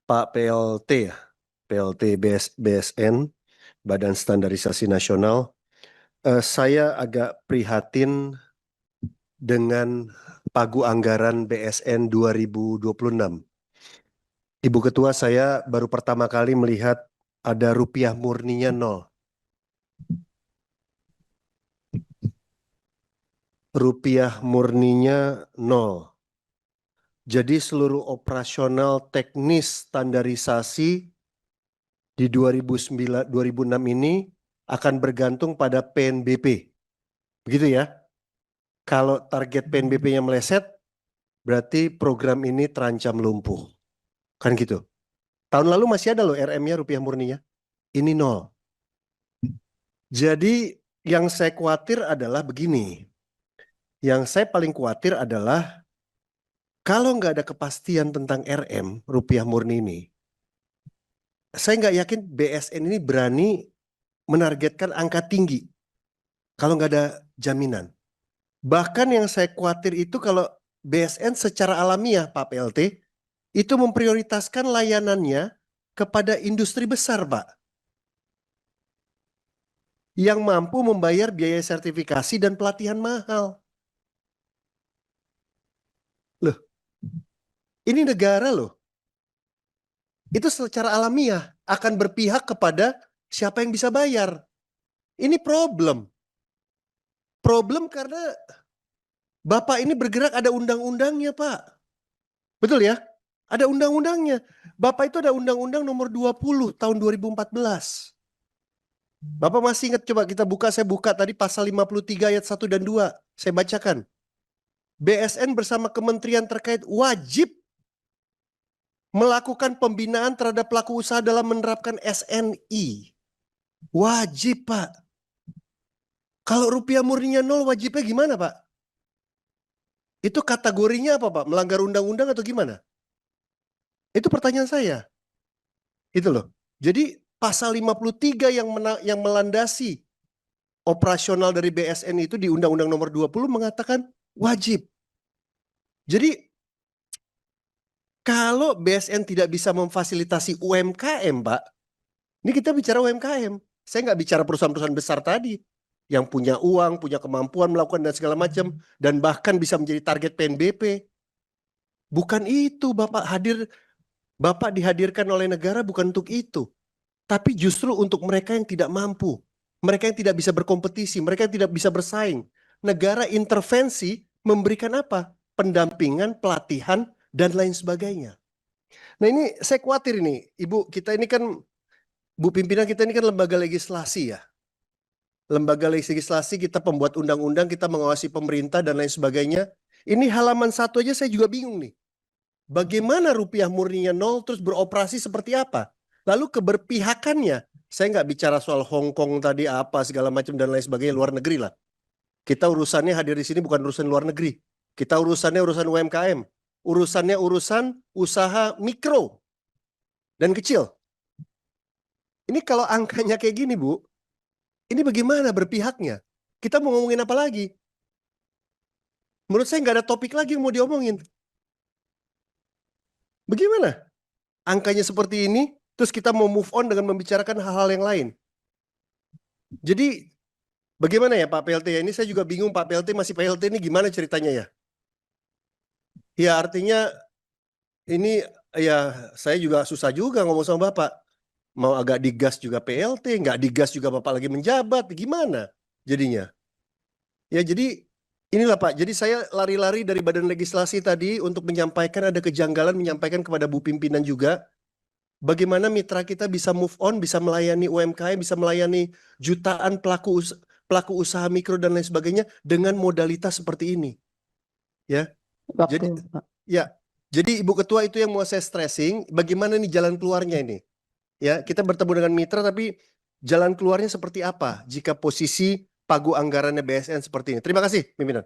Pak PLT ya, PLT BSN, Badan Standarisasi Nasional. Saya agak prihatin dengan pagu anggaran BSN 2026. Ibu Ketua, saya baru pertama kali melihat ada rupiah murninya 0. Rupiah murninya 0. Jadi seluruh operasional teknis standarisasi di 2006 ini akan bergantung pada PNBP. Begitu ya? Kalau target PNBP-nya meleset, berarti program ini terancam lumpuh. Kan gitu. Tahun lalu masih ada loh RM-nya rupiah murninya. Ini 0. Jadi yang saya khawatir adalah begini. Yang saya paling khawatir adalah kalau nggak ada kepastian tentang RM, rupiah murni ini, saya nggak yakin BSN ini berani menargetkan angka tinggi kalau nggak ada jaminan. Bahkan yang saya khawatir itu kalau BSN secara alamiah, Pak PLT, itu memprioritaskan layanannya kepada industri besar, Pak. Yang mampu membayar biaya sertifikasi dan pelatihan mahal. Loh, ini negara loh. Itu secara alamiah akan berpihak kepada siapa yang bisa bayar. Ini problem. Problem karena Bapak ini bergerak ada undang-undangnya, Pak. Betul ya? Ada undang-undangnya. Bapak itu ada undang-undang nomor 20 tahun 2014. Bapak masih ingat, coba kita buka, saya buka tadi pasal 53 ayat 1 dan 2. Saya bacakan. BSN bersama kementerian terkait wajib melakukan pembinaan terhadap pelaku usaha dalam menerapkan SNI. Wajib, Pak. Kalau rupiah murninya 0, wajibnya gimana, Pak? Itu kategorinya apa, Pak? Melanggar undang-undang atau gimana? Itu pertanyaan saya. Itu loh. Jadi pasal 53 yang melandasi operasional dari BSN itu di Undang-Undang Nomor 20 mengatakan wajib. Jadi kalau BSN tidak bisa memfasilitasi UMKM, Pak, ini kita bicara UMKM. Saya nggak bicara perusahaan-perusahaan besar tadi yang punya uang, punya kemampuan melakukan dan segala macam, dan bahkan bisa menjadi target PNBP. Bukan itu Bapak dihadirkan oleh negara bukan untuk itu. Tapi justru untuk mereka yang tidak mampu. Mereka yang tidak bisa berkompetisi, mereka yang tidak bisa bersaing. Negara intervensi memberikan apa? Pendampingan, pelatihan, dan lain sebagainya. Nah ini saya khawatir ini, Ibu, kita ini kan, Bu pimpinan kita ini kan lembaga legislasi ya. Lembaga legislasi, kita pembuat undang-undang, kita mengawasi pemerintah dan lain sebagainya. Ini halaman 1 aja saya juga bingung nih. Bagaimana rupiah murninya 0 terus beroperasi seperti apa? Lalu keberpihakannya, saya nggak bicara soal Hong Kong tadi apa segala macam dan lain sebagainya, luar negeri lah. Kita urusannya hadir di sini bukan urusan luar negeri. Kita urusannya urusan UMKM. Urusannya urusan usaha mikro dan kecil. Ini kalau angkanya kayak gini, Bu, ini bagaimana berpihaknya? Kita mau ngomongin apa lagi? Menurut saya nggak ada topik lagi yang mau diomongin. Bagaimana? Angkanya seperti ini, terus kita mau move on dengan membicarakan hal-hal yang lain. Jadi bagaimana ya Pak PLT? Ini saya juga bingung, Pak PLT masih PLT ini gimana ceritanya ya? Ya artinya ini ya saya juga susah juga ngomong sama Bapak. Mau agak digas juga PLT, nggak digas juga Bapak lagi menjabat, gimana jadinya? Ya jadi inilah Pak, jadi saya lari-lari dari Badan Legislasi tadi untuk menyampaikan ada kejanggalan, menyampaikan kepada Bu Pimpinan juga. Bagaimana mitra kita bisa move on, bisa melayani UMKM, bisa melayani jutaan pelaku usaha mikro dan lain sebagainya dengan modalitas seperti ini. Ya. Jadi Pak. ya. Jadi Ibu Ketua itu yang mau saya stressing, bagaimana nih jalan keluarnya ini? Ya, kita bertemu dengan mitra tapi jalan keluarnya seperti apa jika posisi pagu anggarannya BSN seperti ini? Terima kasih, pimpinan.